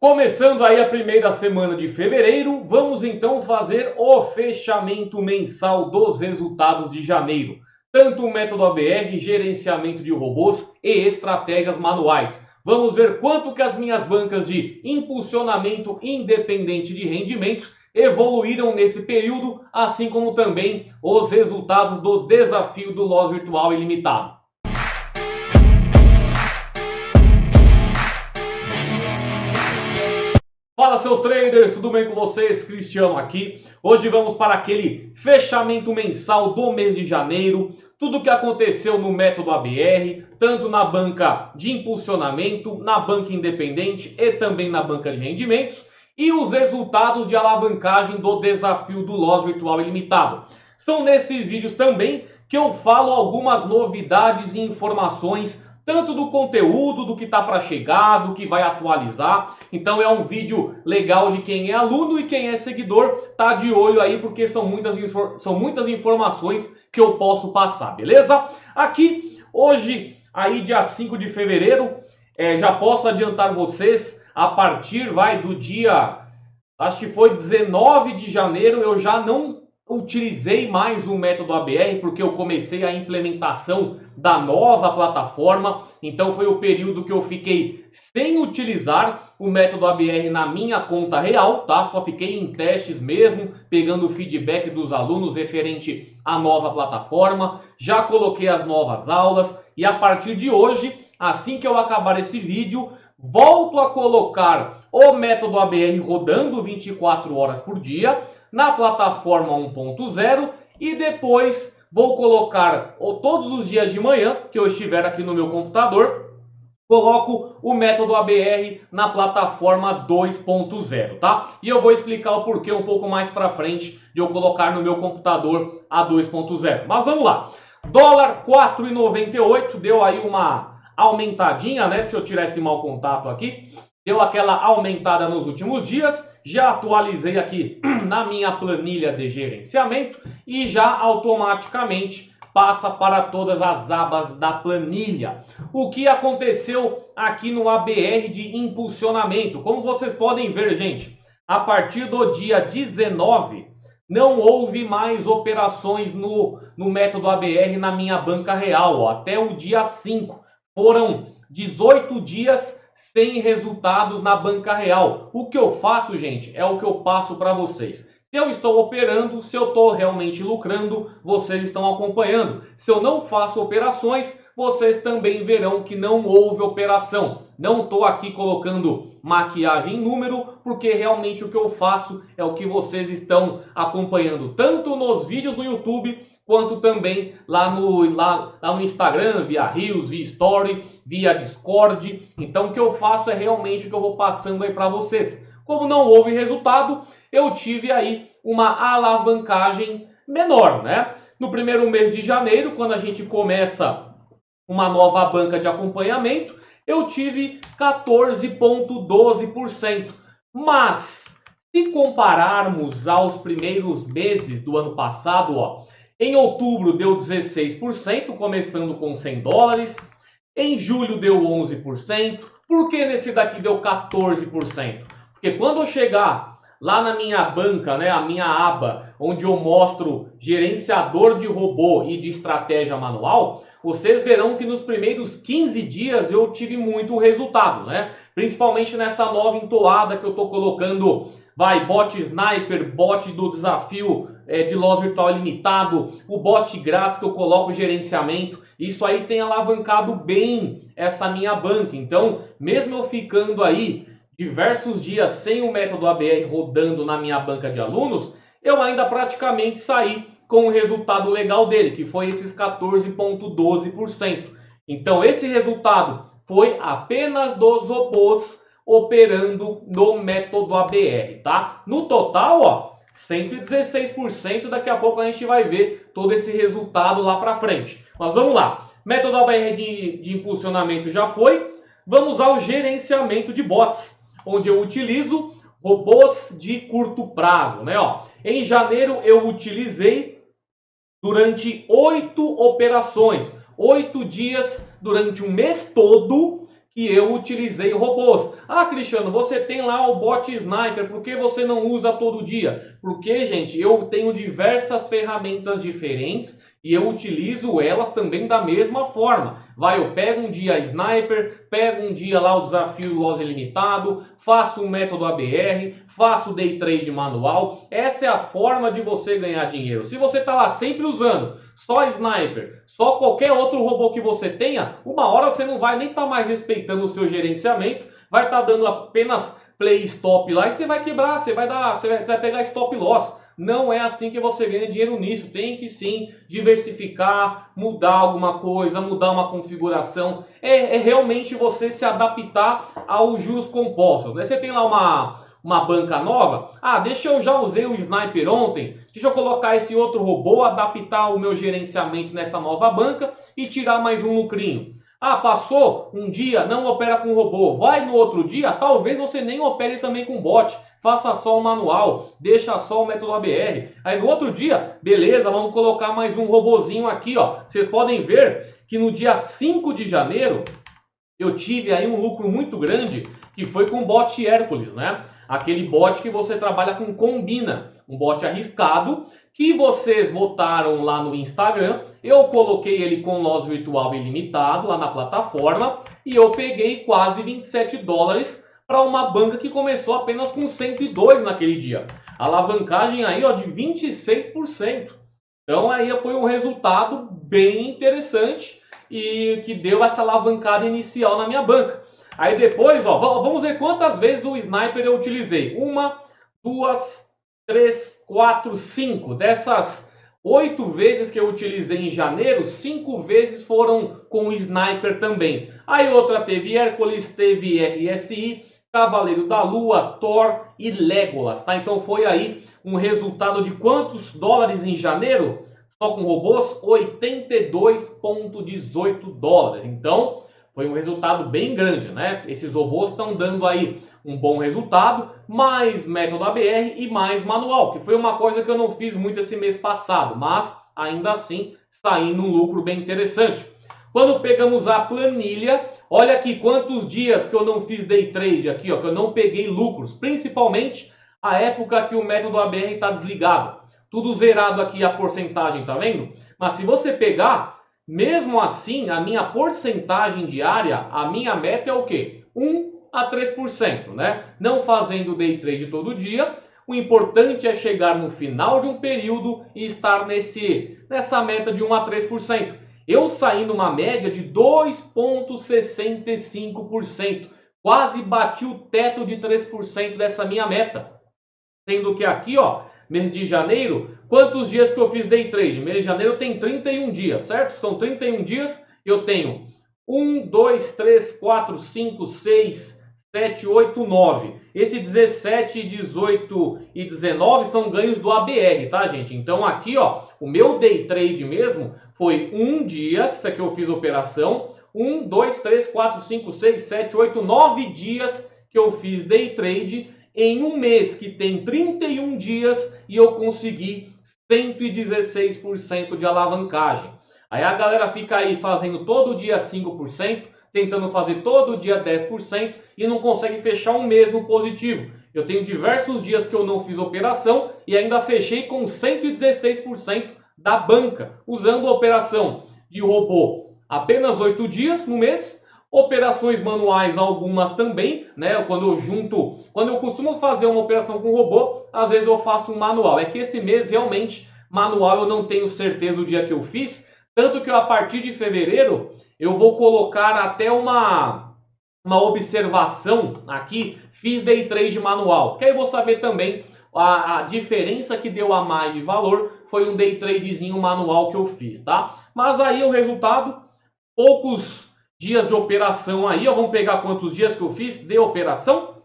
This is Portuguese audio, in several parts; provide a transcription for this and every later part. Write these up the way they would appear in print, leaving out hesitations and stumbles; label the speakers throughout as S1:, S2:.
S1: Começando aí a primeira semana de fevereiro, vamos então fazer o fechamento mensal dos resultados de janeiro. Tanto o método ABR, gerenciamento de robôs e estratégias manuais. Vamos ver quanto que as minhas bancas de impulsionamento independente de rendimentos evoluíram nesse período, assim como também os resultados do desafio do Loss Virtual Ilimitado. Fala seus traders, tudo bem com vocês? Cristiano aqui. Hoje vamos para aquele fechamento mensal do mês de janeiro. Tudo o que aconteceu no método ABR, tanto na banca de impulsionamento, na banca independente e também na banca de rendimentos. E os resultados de alavancagem do desafio do Loss Virtual Ilimitado. São nesses vídeos também que eu falo algumas novidades e informações tanto do conteúdo, do que está para chegar, do que vai atualizar. Então é um vídeo legal de quem é aluno e quem é seguidor. Tá de olho aí porque são muitas informações que eu posso passar, beleza? Aqui, hoje, aí dia 5 de fevereiro, já posso adiantar vocês, a partir do dia, acho que foi 19 de janeiro, eu já não utilizei mais o método ABR porque eu comecei a implementação da nova plataforma, então foi o período que eu fiquei sem utilizar o método ABR na minha conta real, tá? Só fiquei em testes mesmo, pegando o feedback dos alunos referente à nova plataforma, já coloquei as novas aulas e a partir de hoje, assim que eu acabar esse vídeo, volto a colocar o método ABR rodando 24 horas por dia na plataforma 1.0 e depois vou colocar todos os dias de manhã que eu estiver aqui no meu computador, coloco o método ABR na plataforma 2.0, tá? E eu vou explicar o porquê um pouco mais para frente de eu colocar no meu computador a 2.0. Mas vamos lá. Dólar 4,98 deu aí uma aumentadinha, né? Deixa eu tirar esse mau contato aqui. Deu aquela aumentada nos últimos dias. Já atualizei aqui na minha planilha de gerenciamento e já automaticamente passa para todas as abas da planilha. O que aconteceu aqui no ABR de impulsionamento? Como vocês podem ver, gente, a partir do dia 19 não houve mais operações no método ABR na minha banca real. Até o dia 5 foram 18 dias sem resultados na banca real. O que eu faço, gente, é o que eu passo para vocês. Se eu estou operando, se eu estou realmente lucrando, vocês estão acompanhando. Se eu não faço operações, vocês também verão que não houve operação. Não estou aqui colocando maquiagem em número, porque realmente o que eu faço é o que vocês estão acompanhando, tanto nos vídeos no YouTube, quanto também lá no Instagram, via Reels, via Story, via Discord. Então o que eu faço é realmente o que eu vou passando aí para vocês. Como não houve resultado, eu tive aí uma alavancagem menor, né? No primeiro mês de janeiro, quando a gente começa uma nova banca de acompanhamento, eu tive 14,12%. Mas, se compararmos aos primeiros meses do ano passado, ó, em outubro deu 16%, começando com 100 dólares. Em julho deu 11%. Por que nesse daqui deu 14%? Porque quando eu chegar lá na minha banca, né, a minha aba, onde eu mostro gerenciador de robô e de estratégia manual, vocês verão que nos primeiros 15 dias eu tive muito resultado, né? Principalmente nessa nova entoada que eu estou colocando, bot sniper, bot do desafio de Loss Virtual Ilimitado, o bot grátis que eu coloco gerenciamento. Isso aí tem alavancado bem essa minha banca. Então, mesmo eu ficando aí diversos dias sem o método ABR rodando na minha banca de alunos, eu ainda praticamente saí com o resultado legal dele, que foi esses 14,12%. Então esse resultado foi apenas dos robôs operando no método ABR, tá? No total, ó, 116%, daqui a pouco a gente vai ver todo esse resultado lá para frente. Mas vamos lá, método ABR de impulsionamento já foi, vamos ao gerenciamento de bots, onde eu utilizo robôs de curto prazo, né? Ó, em janeiro eu utilizei durante 8 operações, 8 dias durante um mês todo que eu utilizei robôs. Ah, Cristiano, você tem lá o bot Sniper, por que você não usa todo dia? Porque, gente, eu tenho diversas ferramentas diferentes e eu utilizo elas também da mesma forma. Eu pego um dia Sniper, pego um dia lá o desafio Loss Ilimitado, faço o método ABR, faço Day Trade manual. Essa é a forma de você ganhar dinheiro. Se você está lá sempre usando só Sniper, só qualquer outro robô que você tenha, uma hora você não vai nem estar mais respeitando o seu gerenciamento, vai estar dando apenas play stop lá e você vai quebrar, você vai pegar stop loss. Não é assim que você ganha dinheiro nisso. Tem que sim diversificar, mudar alguma coisa, mudar uma configuração. É realmente você se adaptar aos juros compostos. Você tem lá uma banca nova. Ah, eu já usei o Sniper ontem. Deixa eu colocar esse outro robô, adaptar o meu gerenciamento nessa nova banca e tirar mais um lucrinho. Ah, passou um dia, não opera com robô. Vai no outro dia, talvez você nem opere também com bot. Faça só o manual, deixa só o método ABR. Aí no outro dia, beleza, vamos colocar mais um robozinho aqui, ó. Vocês podem ver que no dia 5 de janeiro, eu tive aí um lucro muito grande, que foi com o bot Hércules, né? Aquele bot que você trabalha com Combina, um bot arriscado, que vocês votaram lá no Instagram. Eu coloquei ele com loss virtual ilimitado lá na plataforma e eu peguei quase 27 dólares para uma banca que começou apenas com 102 naquele dia. Alavancagem aí, ó, de 26%. Então aí foi um resultado bem interessante e que deu essa alavancada inicial na minha banca. Aí depois, ó, vamos ver quantas vezes o Sniper eu utilizei. 1, 2, 3, 4, 5. Dessas 8 vezes que eu utilizei em janeiro, 5 vezes foram com o Sniper também. Aí outra teve Hércules, teve RSI, Cavaleiro da Lua, Thor e Legolas, tá? Então foi aí um resultado de quantos dólares em janeiro? Só com robôs, 82,18 dólares. Então foi um resultado bem grande, né? Esses robôs estão dando aí um bom resultado, mais método ABR e mais manual, que foi uma coisa que eu não fiz muito esse mês passado, mas ainda assim saí num lucro bem interessante. Quando pegamos a planilha, olha aqui quantos dias que eu não fiz day trade aqui, ó, que eu não peguei lucros, principalmente a época que o método ABR está desligado. Tudo zerado aqui a porcentagem, tá vendo? Mas se você pegar, mesmo assim, a minha porcentagem diária, a minha meta é o quê? 1 a 3%, né? Não fazendo day trade todo dia, o importante é chegar no final de um período e estar nessa meta de 1 a 3%. Eu saí numa média de 2,65%. Quase bati o teto de 3% dessa minha meta. Sendo que aqui, ó, mês de janeiro, quantos dias que eu fiz day trade? Mês de janeiro tem 31 dias, certo? São 31 dias, eu tenho 1, 2, 3, 4, 5, 6, 7, 8, 9. Esse 17, 18 e 19 são ganhos do ABR, tá, gente? Então aqui, ó, o meu day trade mesmo foi um dia, que isso aqui eu fiz operação, 1, 2, 3, 4, 5, 6, 7, 8, 9 dias que eu fiz day trade em um mês que tem 31 dias e eu consegui 116% de alavancagem. Aí a galera fica aí fazendo todo dia 5%, tentando fazer todo dia 10% e não consegue fechar um mês no positivo. Eu tenho diversos dias que eu não fiz operação e ainda fechei com 116% da banca, usando a operação de robô apenas 8 dias no mês, operações manuais algumas também, né? Quando eu costumo fazer uma operação com robô, às vezes eu faço um manual. É que esse mês realmente manual eu não tenho certeza o dia que eu fiz, tanto que a partir de fevereiro eu vou colocar até uma observação aqui, fiz day trade manual, que aí eu vou saber também a diferença que deu a mais de valor, foi um day tradezinho manual que eu fiz, tá? Mas aí o resultado, poucos dias de operação aí, ó, vamos pegar quantos dias que eu fiz de operação,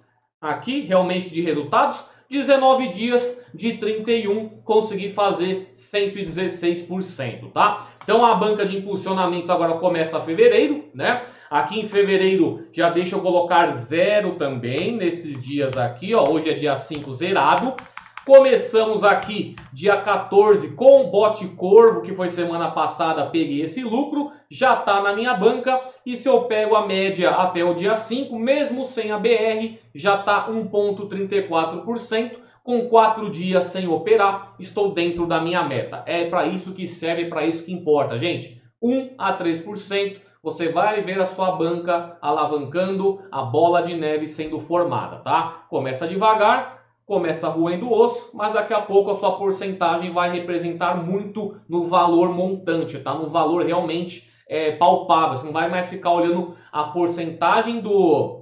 S1: aqui realmente de resultados, 19 dias de 31, consegui fazer 116%, tá? Então a banca de impulsionamento agora começa em fevereiro, né? Aqui em fevereiro já deixa eu colocar 0 também, nesses dias aqui, ó. Hoje é dia 5 zerado. Começamos aqui dia 14 com o Bote Corvo, que foi semana passada, peguei esse lucro, já está na minha banca. E se eu pego a média até o dia 5, mesmo sem a BR, já está 1,34%. Com 4 dias sem operar, estou dentro da minha meta. É para isso que serve, para isso que importa, gente. 1 a 3%, você vai ver a sua banca alavancando, a bola de neve sendo formada, tá? Começa devagar, começa roendo o osso, mas daqui a pouco a sua porcentagem vai representar muito no valor montante, tá? No valor realmente palpável. Você não vai mais ficar olhando a porcentagem do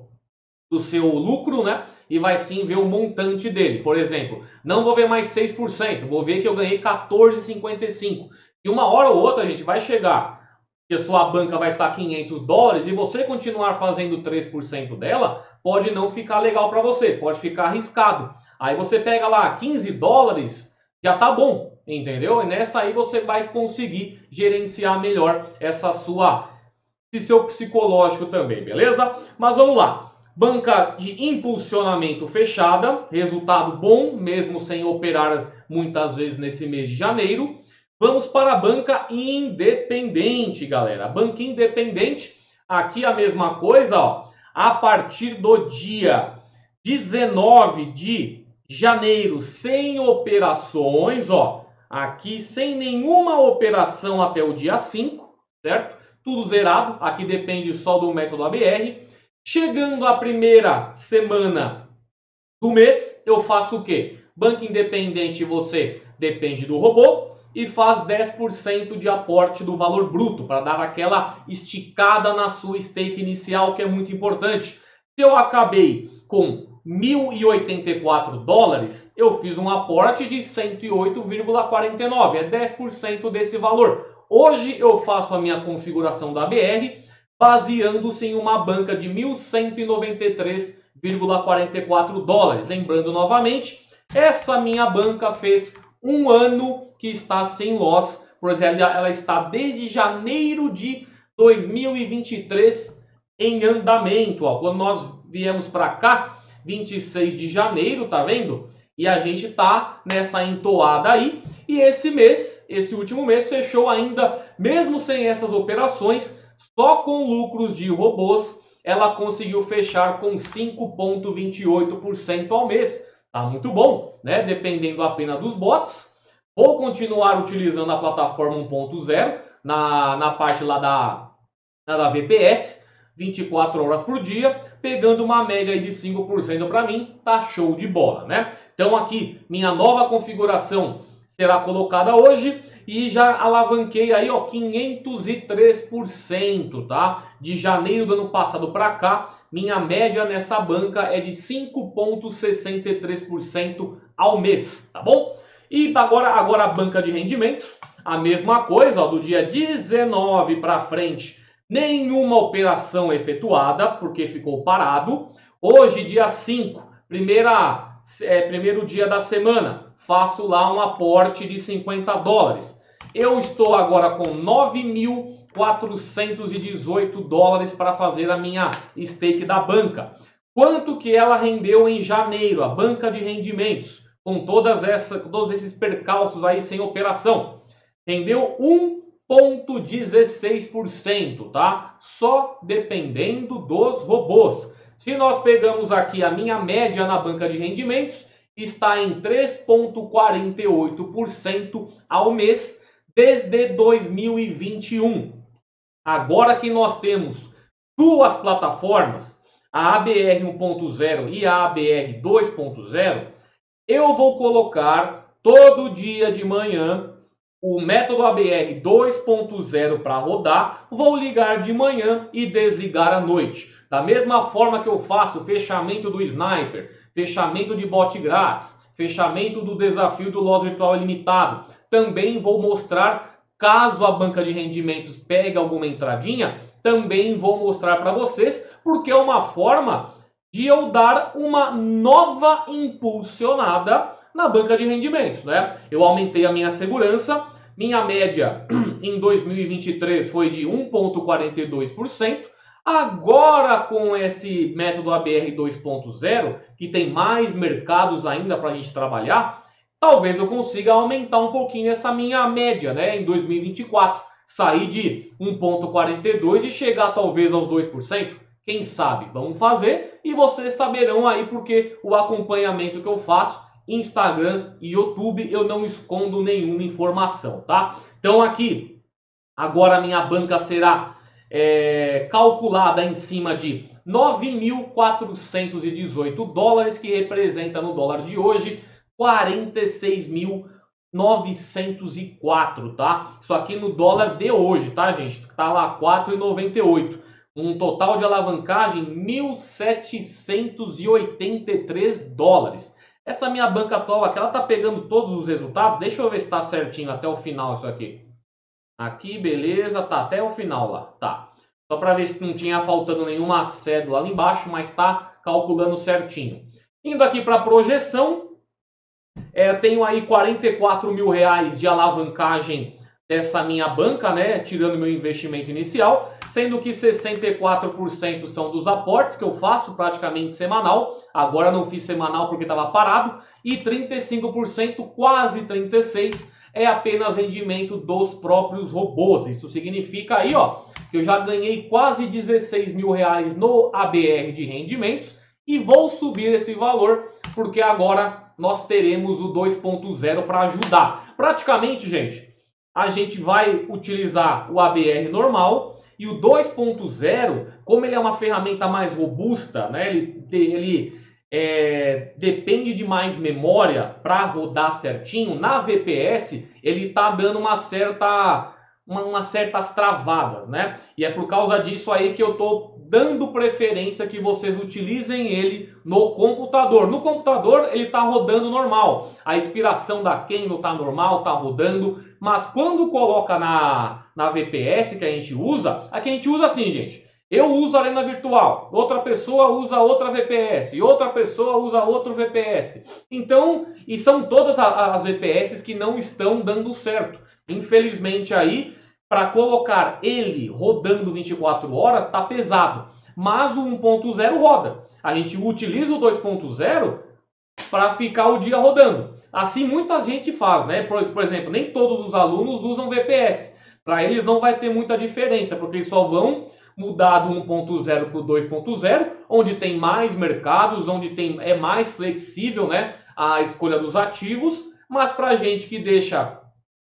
S1: seu lucro, né? E vai sim ver o montante dele. Por exemplo, não vou ver mais 6%, vou ver que eu ganhei 14,55. E uma hora ou outra, a gente vai chegar que a sua banca vai estar $500 e você continuar fazendo 3% dela, pode não ficar legal para você, pode ficar arriscado. Aí você pega lá $15, já tá bom, entendeu? E nessa aí você vai conseguir gerenciar melhor esse seu psicológico também, beleza? Mas vamos lá. Banca de impulsionamento fechada, resultado bom, mesmo sem operar muitas vezes nesse mês de janeiro. Vamos para a banca independente, galera. Banca independente, aqui a mesma coisa, ó. A partir do dia 19 de janeiro, sem operações, ó. Aqui sem nenhuma operação até o dia 5, certo? Tudo zerado, aqui depende só do método ABR. Chegando a primeira semana do mês, eu faço o quê? Banca independente, você depende do robô e faz 10% de aporte do valor bruto para dar aquela esticada na sua stake inicial, que é muito importante. Se eu acabei com $1.084, eu fiz um aporte de 108,49, é 10% desse valor. Hoje eu faço a minha configuração da BR baseando-se em uma banca de $1.193,44. Lembrando novamente, essa minha banca fez um ano que está sem loss, pois ela está desde janeiro de 2023 em andamento. Ó. Quando nós viemos para cá, 26 de janeiro, tá vendo? E a gente tá nessa entoada aí. E esse último mês, fechou ainda, mesmo sem essas operações, só com lucros de robôs, ela conseguiu fechar com 5,28% ao mês. Tá muito bom, né? Dependendo apenas dos bots. Vou continuar utilizando a plataforma 1.0 na parte lá da VPS, 24 horas por dia, pegando uma média aí de 5% para mim, tá show de bola, né? Então aqui, minha nova configuração será colocada hoje e já alavanquei aí, ó, 503%, tá? De janeiro do ano passado para cá, minha média nessa banca é de 5,63% ao mês, tá bom? E agora a banca de rendimentos, a mesma coisa, ó, do dia 19 para frente, nenhuma operação efetuada, porque ficou parado. Hoje, dia 5, primeiro dia da semana, faço lá um aporte de $50. Eu estou agora com $9.418 para fazer a minha stake da banca. Quanto que ela rendeu em janeiro, a banca de rendimentos, com todos esses percalços aí sem operação? Rendeu 1,16%, tá? Só dependendo dos robôs. Se nós pegamos aqui a minha média na banca de rendimentos, está em 3,48% ao mês desde 2021. Agora que nós temos duas plataformas, a ABR 1.0 e a ABR 2.0, eu vou colocar todo dia de manhã o método ABR 2.0 para rodar, vou ligar de manhã e desligar à noite. Da mesma forma que eu faço o fechamento do Sniper, fechamento de bot grátis, fechamento do desafio do loss virtual ilimitado, também vou mostrar, caso a banca de rendimentos pegue alguma entradinha, também vou mostrar para vocês, porque é uma forma de eu dar uma nova impulsionada na banca de rendimentos, né? Eu aumentei a minha segurança, minha média em 2023 foi de 1,42%. Agora com esse método ABR 2.0, que tem mais mercados ainda para a gente trabalhar, talvez eu consiga aumentar um pouquinho essa minha média, né, em 2024. Sair de 1,42 e chegar talvez aos 2%. Quem sabe? Vamos fazer e vocês saberão aí porque o acompanhamento que eu faço, Instagram e YouTube, eu não escondo nenhuma informação, tá? Então aqui, agora a minha banca será calculada em cima de 9.418 dólares, que representa no dólar de hoje 46.904, tá? Isso aqui no dólar de hoje, tá, gente? Tá lá 4,98. Um total de alavancagem 1.783 dólares. Essa minha banca atual aqui, ela tá pegando todos os resultados. Deixa eu ver se tá certinho até o final isso aqui. Aqui, beleza, tá até o final lá, tá. Só para ver se não tinha faltando nenhuma cédula ali embaixo, mas tá calculando certinho. Indo aqui para a projeção, tenho aí 44 mil reais de alavancagem dessa minha banca, né, tirando meu investimento inicial, sendo que 64% são dos aportes que eu faço praticamente semanal, agora não fiz semanal porque estava parado, e 35%, quase 36%, é apenas rendimento dos próprios robôs. Isso significa aí, ó, que eu já ganhei quase 16 mil reais no ABR de rendimentos e vou subir esse valor porque agora nós teremos o 2.0 para ajudar. Praticamente, gente, a gente vai utilizar o ABR normal e o 2.0, como ele é uma ferramenta mais robusta, né, ele depende de mais memória para rodar certinho. Na VPS ele está dando umas certas travadas, né? E é por causa disso aí que eu estou dando preferência que vocês utilizem ele no computador. No computador ele está rodando normal, a expiração da Kendo está normal, está rodando, mas quando coloca na VPS que a gente usa, aqui a gente usa assim, gente. Eu uso a Arena Virtual, outra pessoa usa outra VPS, e outra pessoa usa outro VPS. Então, e são todas as VPS que não estão dando certo. Infelizmente aí, para colocar ele rodando 24 horas, está pesado. Mas o 1.0 roda. A gente utiliza o 2.0 para ficar o dia rodando. Assim muita gente faz, né? Por exemplo, nem todos os alunos usam VPS. Para eles não vai ter muita diferença, porque eles só vão mudar do 1.0 para o 2.0, onde tem mais mercados, onde é mais flexível, né, a escolha dos ativos, mas para a gente que deixa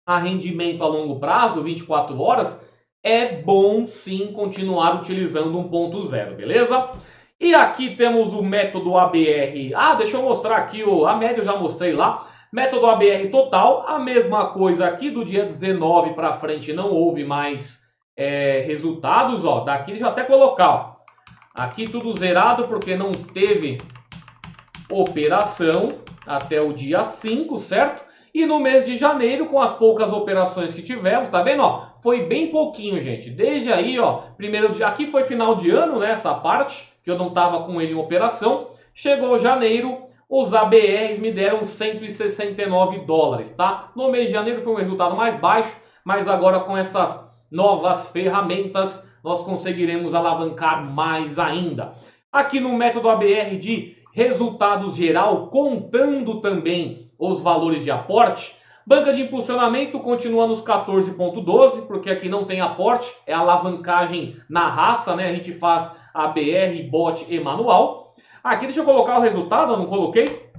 S1: a rendimento a longo prazo, 24 horas, é bom sim continuar utilizando 1.0, beleza? E aqui temos o método ABR. Deixa eu mostrar aqui, a média eu já mostrei lá. Método ABR total, a mesma coisa aqui, do dia 19 para frente não houve mais resultados, ó. Daqui deixa eu até colocar, ó. Aqui tudo zerado porque não teve operação até o dia 5, certo? E no mês de janeiro, com as poucas operações que tivemos, tá vendo, ó? Foi bem pouquinho, gente. Desde aí, ó, primeiro dia, aqui foi final de ano, né, essa parte, que eu não tava com ele em operação. Chegou janeiro, os ABRs me deram 169 dólares, tá? No mês de janeiro foi um resultado mais baixo, mas agora com essas novas ferramentas, nós conseguiremos alavancar mais ainda. Aqui no método ABR de resultados geral, contando também os valores de aporte, banca de impulsionamento continua nos 14.12, porque aqui não tem aporte, é alavancagem na raça, né? A gente faz ABR, bot e manual. Aqui deixa eu colocar o resultado, eu não coloquei.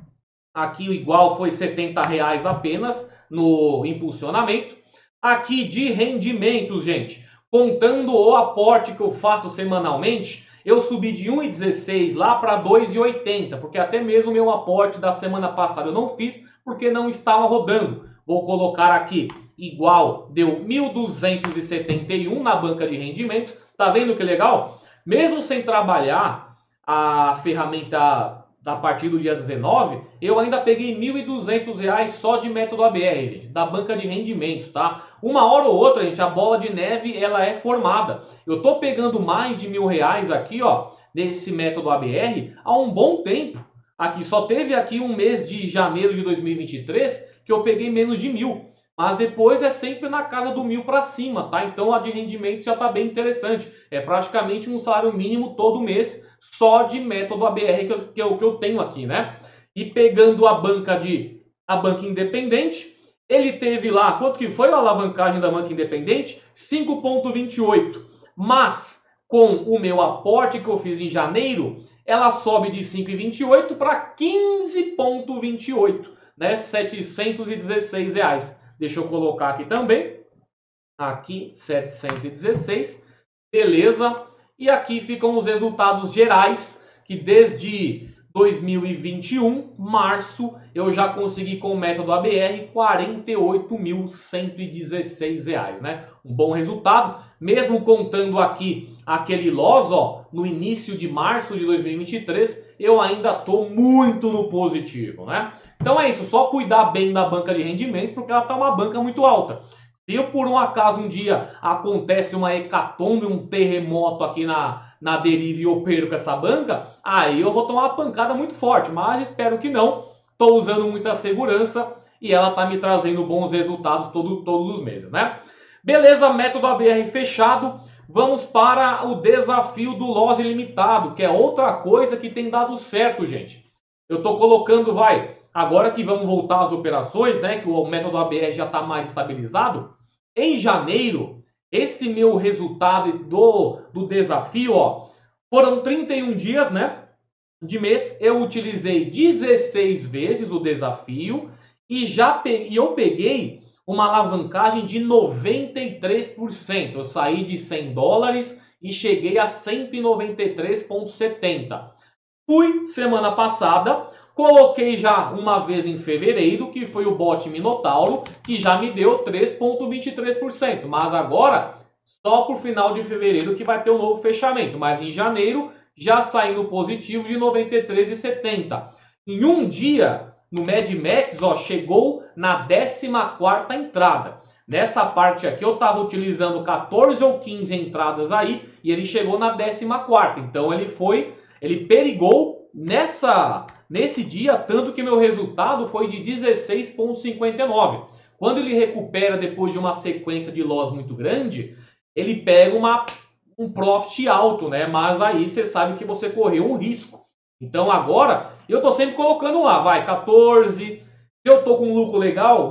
S1: Aqui o igual foi R$70 apenas no impulsionamento. Aqui de rendimentos, gente, contando o aporte que eu faço semanalmente, eu subi de 1,16 lá para 2,80, porque até mesmo meu aporte da semana passada eu não fiz, porque não estava rodando. Vou colocar aqui, igual, deu 1.271 na banca de rendimentos. Tá vendo que legal? Mesmo sem trabalhar a ferramenta a partir do dia 19, eu ainda peguei R$1.200 só de método ABR, gente, da banca de rendimentos, tá? Uma hora ou outra, gente, a bola de neve, ela é formada. Eu tô pegando mais de R$1.000 aqui, ó, desse método ABR há um bom tempo. Aqui só teve aqui um mês de janeiro de 2023 que eu peguei menos de 1.000. Mas depois é sempre na casa do 1.000 para cima, tá? Então a de rendimento já tá bem interessante. É praticamente um salário mínimo todo mês só de método ABR que eu tenho aqui, né? E pegando a banca de a banca independente. Ele teve lá, quanto que foi a alavancagem da banca independente? 5,28. Mas com o meu aporte que eu fiz em janeiro, ela sobe de 5,28 para 15,28, né? R$ 716 reais. Deixa eu colocar aqui também. Aqui, 716. Beleza. E aqui ficam os resultados gerais, que desde 2021, março, eu já consegui com o método ABR R$ 48.116 reais, né? Um bom resultado, mesmo contando aqui aquele loss, ó, no início de março de 2023, eu ainda estou muito no positivo, né? Então é isso, só cuidar bem da banca de rendimento, porque ela está uma banca muito alta. Se eu, por um acaso, um dia acontece uma hecatombe, um terremoto aqui na deriva e eu perco essa banca, aí eu vou tomar uma pancada muito forte, mas espero que não. Estou usando muita segurança e ela está me trazendo bons resultados todos os meses, né? Beleza, método ABR fechado. Vamos para o desafio do loss ilimitado, que é outra coisa que tem dado certo, gente. Eu estou colocando, agora que vamos voltar às operações, né, que o método ABR já está mais estabilizado, em janeiro, esse meu resultado do desafio, ó, foram 31 dias, né, de mês, eu utilizei 16 vezes o desafio e eu peguei uma alavancagem de 93%. Eu saí de $100 e cheguei a 193,70. Fui semana passada, coloquei já uma vez em fevereiro, que foi o bot Minotauro, que já me deu 3,23%. Mas agora, só por final de fevereiro que vai ter um novo fechamento. Mas em janeiro, já saí no positivo de 93,70. Em um dia, no MedMax, ó, chegou na 14ª entrada. Nessa parte aqui eu estava utilizando 14 ou 15 entradas aí, e ele chegou na 14ª. Então ele perigou nesse dia, tanto que meu resultado foi de 16,59. Quando ele recupera depois de uma sequência de loss muito grande, ele pega um profit alto, né? Mas aí você sabe que você correu um risco. Então agora eu tô sempre colocando lá, 14. Se eu tô com um lucro legal,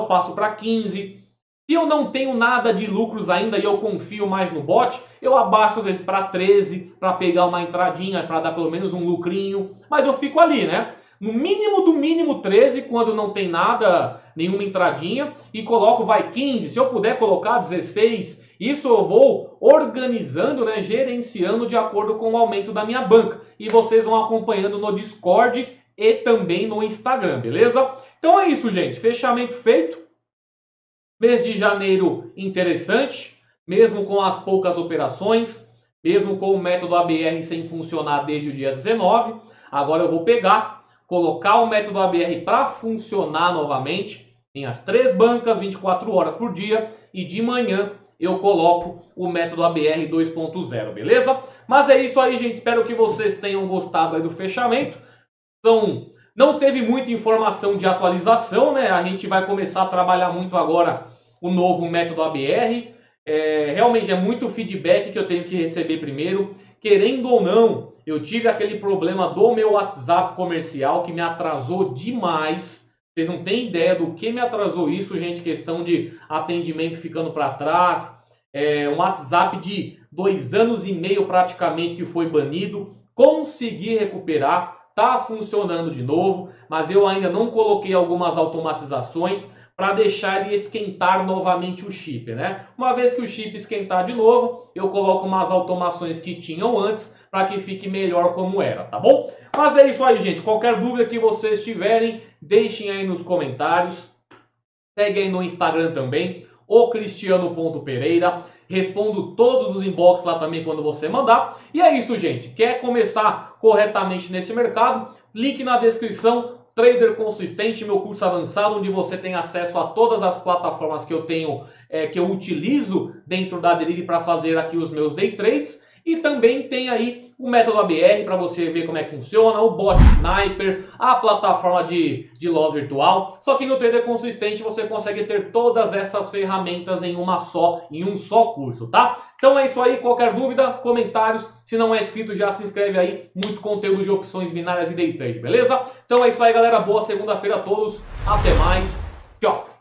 S1: passo para 15. Se eu não tenho nada de lucros ainda e eu confio mais no bot, eu abaixo às vezes para 13, para pegar uma entradinha, para dar pelo menos um lucrinho. Mas eu fico ali, né? No mínimo do mínimo 13, quando não tem nada, nenhuma entradinha. E coloco, 15. Se eu puder colocar 16, isso eu vou organizando, né? Gerenciando de acordo com o aumento da minha banca. E vocês vão acompanhando no Discord e também no Instagram, beleza? Então é isso, gente. Fechamento feito. Mês de janeiro interessante, mesmo com as poucas operações, mesmo com o método ABR sem funcionar desde o dia 19. Agora eu vou colocar o método ABR para funcionar novamente em as 3 bancas, 24 horas por dia, e de manhã eu coloco o método ABR 2.0, beleza? Mas é isso aí, gente. Espero que vocês tenham gostado aí do fechamento. Não teve muita informação de atualização, né? A gente vai começar a trabalhar muito agora o novo método ABR. Realmente é muito feedback que eu tenho que receber primeiro. Querendo ou não, eu tive aquele problema do meu WhatsApp comercial que me atrasou demais. Vocês não têm ideia do que me atrasou isso, gente. Questão de atendimento ficando para trás. Um WhatsApp de 2 anos e meio praticamente que foi banido. Consegui recuperar. Está funcionando de novo, mas eu ainda não coloquei algumas automatizações para deixar ele esquentar novamente o chip, né? Uma vez que o chip esquentar de novo, eu coloco umas automações que tinham antes para que fique melhor como era, tá bom? Mas é isso aí, gente. Qualquer dúvida que vocês tiverem, deixem aí nos comentários. Segue aí no Instagram também, o Cristiano.Pereira. Respondo todos os inbox lá também quando você mandar. E é isso, gente. Quer começar corretamente nesse mercado? Link na descrição. Trader Consistente, meu curso avançado, onde você tem acesso a todas as plataformas que eu tenho, que eu utilizo dentro da Derive para fazer aqui os meus day trades. E também tem aí o método ABR para você ver como é que funciona, o bot Sniper, a plataforma de loss virtual. Só que no Trader Consistente você consegue ter todas essas ferramentas em um só curso, tá? Então é isso aí, qualquer dúvida, comentários. Se não é inscrito, já se inscreve aí. Muito conteúdo de opções binárias e day trade, beleza? Então é isso aí, galera. Boa segunda-feira a todos. Até mais. Tchau.